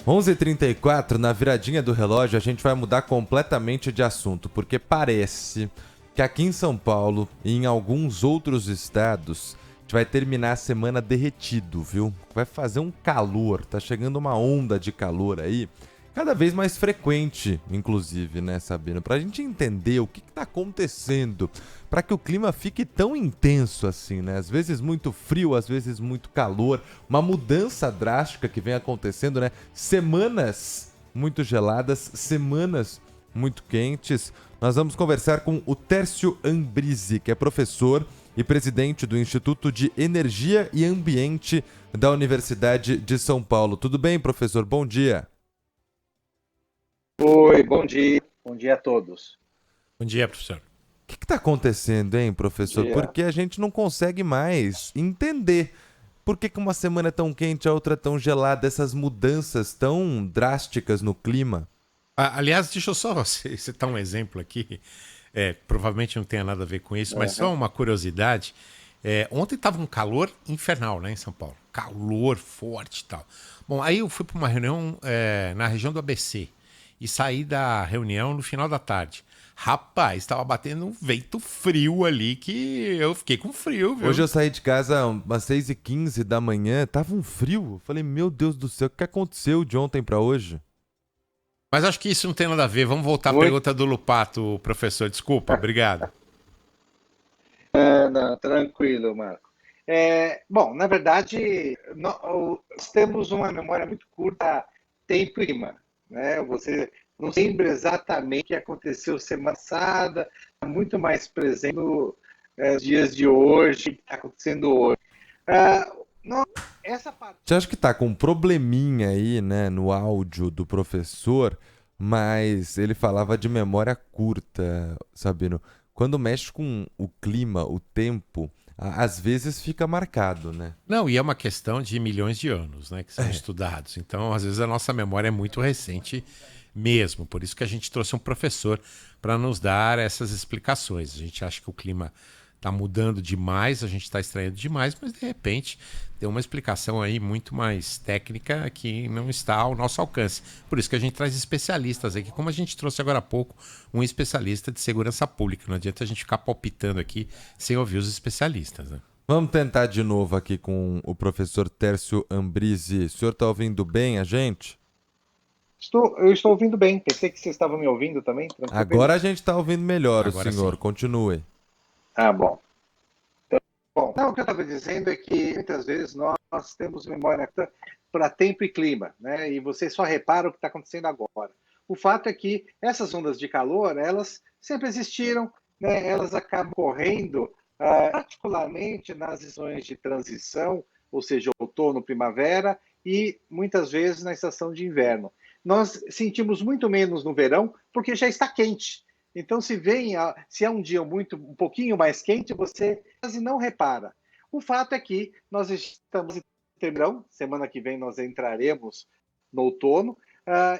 11h34, na viradinha do relógio, a gente vai mudar completamente de assunto, porque parece que aqui em São Paulo e em alguns outros estados, a gente vai terminar a semana derretido, viu? Vai fazer um calor, tá chegando uma onda de calor aí, cada vez mais frequente, inclusive, né, Sabino? Pra gente entender o que tá acontecendo, para que o clima fique tão intenso assim, né? Às vezes muito frio, às vezes muito calor, uma mudança drástica que vem acontecendo, né? Semanas muito geladas, semanas muito quentes. Nós vamos conversar com o Tércio Ambrizzi, que é professor e presidente do Instituto de Energia e Ambiente da Universidade de São Paulo. Tudo bem, professor? Bom dia. Oi, bom dia. Bom dia a todos. Bom dia, professor. O que está acontecendo, hein, Bom professor? dia. Porque a gente não consegue mais entender por que uma semana é tão quente, a outra é tão gelada, essas mudanças tão drásticas no clima. Aliás, deixa eu só citar um exemplo aqui. Provavelmente não tenha nada a ver com isso, mas Aham. só uma curiosidade. Ontem estava um calor infernal, né, em São Paulo. Calor forte e tal. Bom, aí eu fui para uma reunião na região do ABC e saí da reunião no final da tarde. Rapaz, estava batendo um vento frio ali que eu fiquei com frio, Hoje viu? eu saí de casa umas 6h15 da manhã, tava um frio. Eu falei, meu Deus do céu, o que aconteceu de ontem para hoje? Mas acho que isso não tem nada a ver. Vamos voltar à Oi. pergunta do Lupato, professor. Desculpa, obrigado. Não, tranquilo, Marco. Bom, na verdade, nós temos uma memória muito curta, tempo e clima, né? Você não lembra exatamente o que aconteceu semana passada, está muito mais presente nos dias de hoje, o que está acontecendo hoje. Ah, não, essa parte. Você acha que tá com um probleminha aí, né, no áudio do professor, mas ele falava de memória curta, Sabino. Quando mexe com o clima, o tempo, às vezes fica marcado, né? Não, e é uma questão de milhões de anos, né, que são É. estudados. Então, às vezes, a nossa memória é muito recente mesmo. Por isso que a gente trouxe um professor para nos dar essas explicações. A gente acha que o clima está mudando demais, a gente está estranhando demais, mas de repente tem uma explicação aí muito mais técnica que não está ao nosso alcance. Por isso que a gente traz especialistas aqui, como a gente trouxe agora há pouco um especialista de segurança pública. Não adianta a gente ficar palpitando aqui sem ouvir os especialistas, né? Vamos tentar de novo aqui com o professor Tércio Ambrizzi. O senhor tá ouvindo bem a gente? Eu estou ouvindo bem. Pensei que vocês estavam me ouvindo também, tranquilo? Agora a gente tá ouvindo melhor o Agora senhor. sim. Continue. Ah, bom. Bom, não, o que eu estava dizendo é que muitas vezes nós temos memória para tempo e clima, né? E você só repara o que está acontecendo agora. O fato é que essas ondas de calor, elas sempre existiram, né? Elas acabam correndo, particularmente nas estações de transição, ou seja, outono, primavera, e muitas vezes na estação de inverno. Nós sentimos muito menos no verão, porque já está quente. Então, se é um dia um pouquinho mais quente, você quase não repara. O fato é que nós estamos em verão, semana que vem nós entraremos no outono,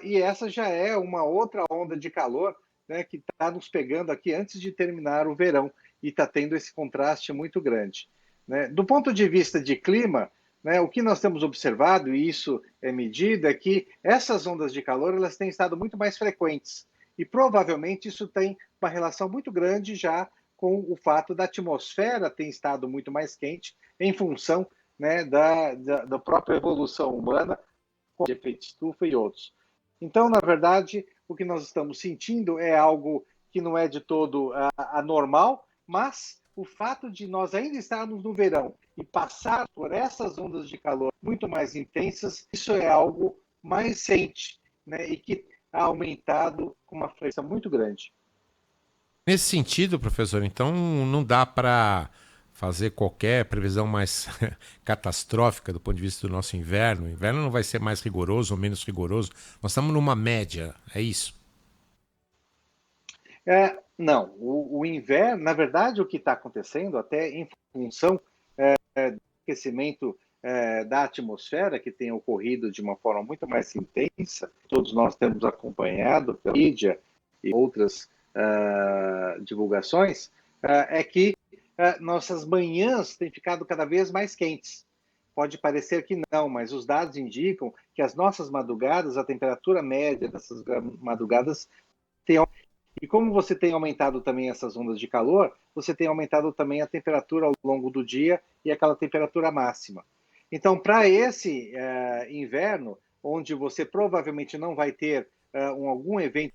e essa já é uma outra onda de calor, né, que está nos pegando aqui antes de terminar o verão, e está tendo esse contraste muito grande, né? Do ponto de vista de clima, né, o que nós temos observado, e isso é medido, é que essas ondas de calor elas têm estado muito mais frequentes. E provavelmente isso tem uma relação muito grande já com o fato da atmosfera ter estado muito mais quente em função, né, da própria evolução humana, com o efeito estufa e outros. Então, na verdade, o que nós estamos sentindo é algo que não é de todo anormal, mas o fato de nós ainda estarmos no verão e passar por essas ondas de calor muito mais intensas, isso é algo mais recente, né, e que ha aumentado com uma frequência muito grande. Nesse sentido, professor, então não dá para fazer qualquer previsão mais catastrófica do ponto de vista do nosso inverno. O inverno não vai ser mais rigoroso ou menos rigoroso. Nós estamos numa média, é isso? Não, o inverno, na verdade, o que está acontecendo, até em função do aquecimento da atmosfera, que tem ocorrido de uma forma muito mais intensa, todos nós temos acompanhado pela mídia e outras divulgações, é que nossas manhãs têm ficado cada vez mais quentes. Pode parecer que não, mas os dados indicam que as nossas madrugadas, a temperatura média dessas madrugadas tem. E como você tem aumentado também essas ondas de calor, você tem aumentado também a temperatura ao longo do dia e aquela temperatura máxima. Então, para esse inverno, onde você provavelmente não vai ter algum evento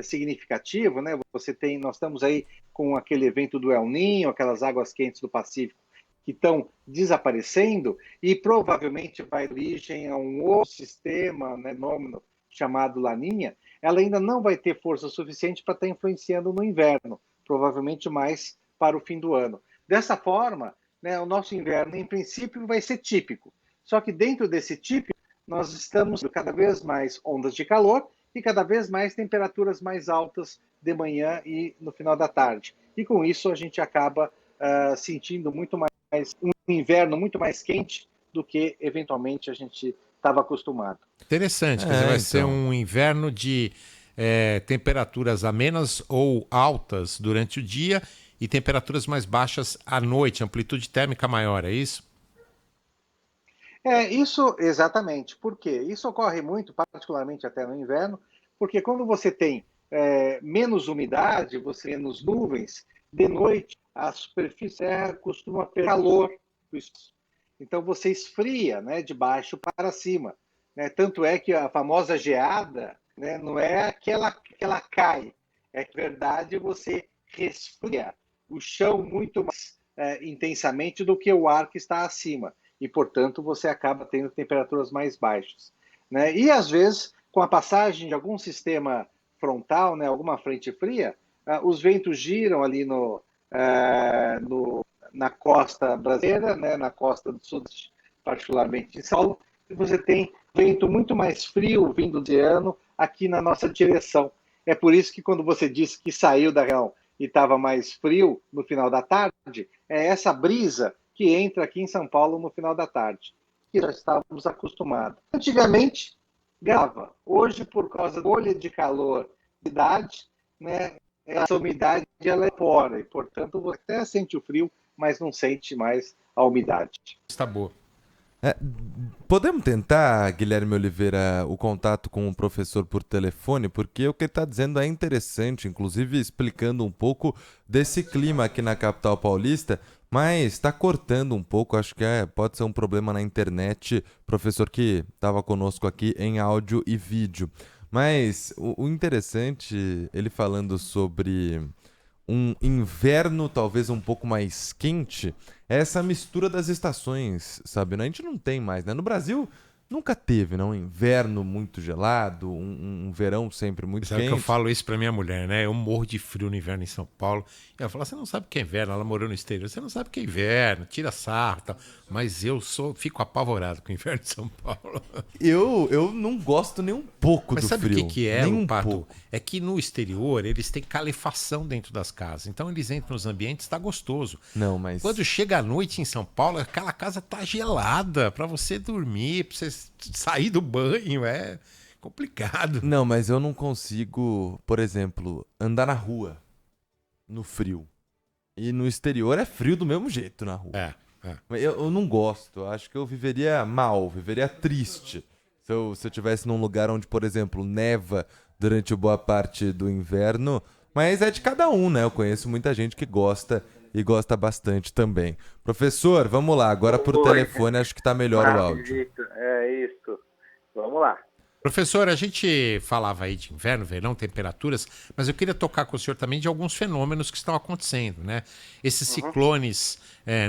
significativo, né? Nós estamos aí com aquele evento do El Niño, aquelas águas quentes do Pacífico que estão desaparecendo e provavelmente vai dar origem a um outro sistema, né, fenômeno chamado Laninha. Ela ainda não vai ter força suficiente para estar influenciando no inverno, provavelmente mais para o fim do ano. Dessa forma, né, o nosso inverno, em princípio, vai ser típico. Só que dentro desse típico, nós estamos cada vez mais ondas de calor e cada vez mais temperaturas mais altas de manhã e no final da tarde. E com isso a gente acaba sentindo muito mais um inverno muito mais quente do que eventualmente a gente estava acostumado. Interessante, quer dizer, vai ser um inverno de temperaturas amenas ou altas durante o dia e temperaturas mais baixas à noite, amplitude térmica maior, é isso? Isso exatamente. Por quê? Isso ocorre muito, particularmente até no inverno, porque quando você tem menos umidade, você tem menos nuvens, de noite a superfície costuma ter calor. Então você esfria, né, de baixo para cima. Né? Tanto é que a famosa geada, né, não é que ela cai, é que, na verdade, você resfria o chão muito mais intensamente do que o ar que está acima. E, portanto, você acaba tendo temperaturas mais baixas. Né? E, às vezes, com a passagem de algum sistema frontal, né, alguma frente fria, os ventos giram ali na costa brasileira, né, na costa do sul, particularmente em São Paulo, e você tem vento muito mais frio vindo do oceano aqui na nossa direção. É por isso que quando você disse que saiu da região e estava mais frio no final da tarde, é essa brisa que entra aqui em São Paulo no final da tarde, que já estávamos acostumados. Antigamente, grava. Hoje, por causa da bolha de calor, idade, né, essa umidade ela é fora, e, portanto, você até sente o frio, mas não sente mais a umidade. Está boa. Podemos tentar, Guilherme Oliveira, o contato com o professor por telefone, porque o que ele está dizendo é interessante, inclusive explicando um pouco desse clima aqui na capital paulista, mas está cortando um pouco, acho que pode ser um problema na internet, professor que estava conosco aqui em áudio e vídeo. Mas o interessante, ele falando sobre um inverno talvez um pouco mais quente, é essa mistura das estações, sabe? A gente não tem mais, né? No Brasil nunca teve, né? Um inverno muito gelado, um verão sempre muito Sabe quente. que eu falo isso pra minha mulher, né? Eu morro de frio no inverno em São Paulo. E ela fala, você não sabe o que é inverno. Ela morou no exterior. Você não sabe o que é inverno, tira sarro e tal. Mas eu fico apavorado com o inverno de São Paulo. Eu não gosto nem um pouco Mas do sabe frio. o que é, nem Pato? pouco. É que no exterior eles têm calefação dentro das casas. Então eles entram nos ambientes, tá gostoso. Não, mas... Quando chega a noite em São Paulo, aquela casa tá gelada pra você dormir, pra você sair do banho. É complicado. Não, mas eu não consigo, por exemplo, andar na rua no frio. E no exterior é frio do mesmo jeito na rua. Eu não gosto. Eu acho que eu viveria mal, viveria triste. Se eu estivesse num lugar onde, por exemplo, neva durante boa parte do inverno. Mas é de cada um, né? Eu conheço muita gente que gosta e gosta bastante também. Professor, vamos lá. Agora por telefone acho que tá melhor o áudio. É isso. Vamos lá. Professor, a gente falava aí de inverno, verão, temperaturas, mas eu queria tocar com o senhor também de alguns fenômenos que estão acontecendo, né? Esses ciclones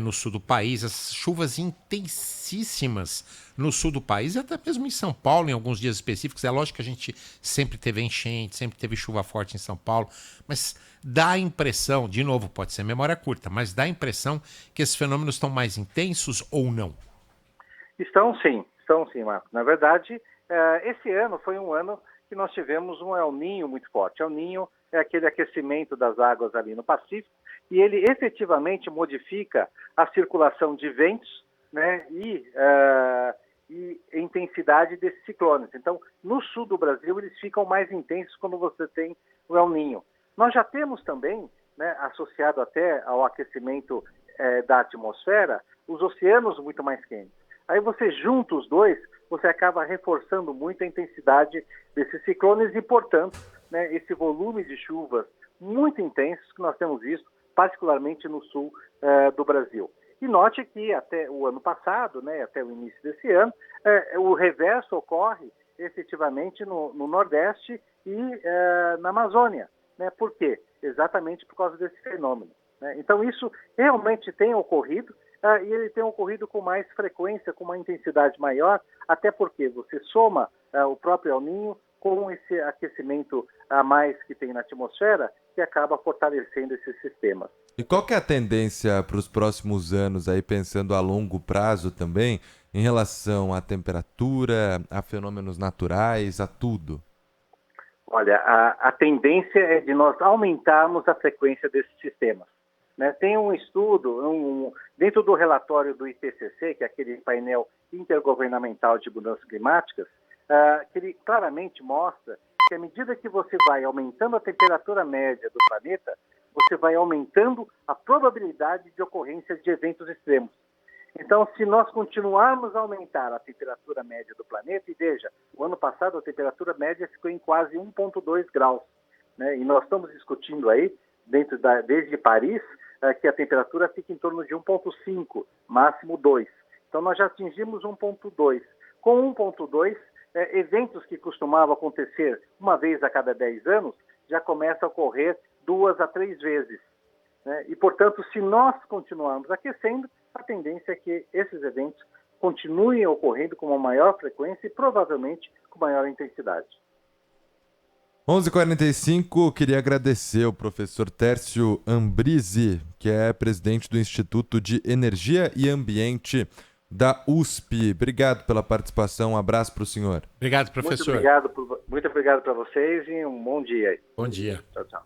no sul do país, as chuvas intensíssimas no sul do país e até mesmo em São Paulo, em alguns dias específicos. É lógico que a gente sempre teve enchente, sempre teve chuva forte em São Paulo, mas dá a impressão, de novo, pode ser memória curta, mas dá a impressão que esses fenômenos estão mais intensos ou não? Estão sim, Marcos. Na verdade, esse ano foi um ano que nós tivemos um El Niño muito forte. El Niño é aquele aquecimento das águas ali no Pacífico e ele efetivamente modifica a circulação de ventos, né, e intensidade desses ciclones. Então, no sul do Brasil, eles ficam mais intensos quando você tem o El Niño. Nós já temos também, né, associado até ao aquecimento da atmosfera, os oceanos muito mais quentes. Aí você junta os dois, você acaba reforçando muito a intensidade desses ciclones e, portanto, né, esse volume de chuvas muito intensos que nós temos visto, particularmente no sul do Brasil. E note que até o ano passado, né, até o início desse ano, o reverso ocorre efetivamente no Nordeste e na Amazônia. Né? Por quê? Exatamente por causa desse fenômeno. Né? Então isso realmente tem ocorrido e ele tem ocorrido com mais frequência, com uma intensidade maior, até porque você soma o próprio El Niño com esse aquecimento a mais que tem na atmosfera, que acaba fortalecendo esses sistemas. E qual que é a tendência para os próximos anos, aí pensando a longo prazo também, em relação à temperatura, a fenômenos naturais, a tudo? Olha, a tendência é de nós aumentarmos a frequência desses sistemas. Né? Tem um estudo, dentro do relatório do IPCC, que é aquele painel intergovernamental de mudanças climáticas, que ele claramente mostra que à medida que você vai aumentando a temperatura média do planeta, você vai aumentando a probabilidade de ocorrência de eventos extremos. Então, se nós continuarmos a aumentar a temperatura média do planeta, e veja, o ano passado a temperatura média ficou em quase 1,2 graus, né? E nós estamos discutindo aí, desde Paris, que a temperatura fica em torno de 1,5, máximo 2. Então, nós já atingimos 1,2. Com 1,2, eventos que costumavam acontecer uma vez a cada 10 anos, já começam a ocorrer 2 a 3 vezes. Né? E, portanto, se nós continuarmos aquecendo, a tendência é que esses eventos continuem ocorrendo com uma maior frequência e provavelmente com maior intensidade. 11h45, queria agradecer o professor Tércio Ambrizzi, que é presidente do Instituto de Energia e Ambiente da USP. Obrigado pela participação, um abraço para o senhor. Obrigado, professor. Muito obrigado para vocês e um bom dia aí. Bom dia. Tchau, tchau.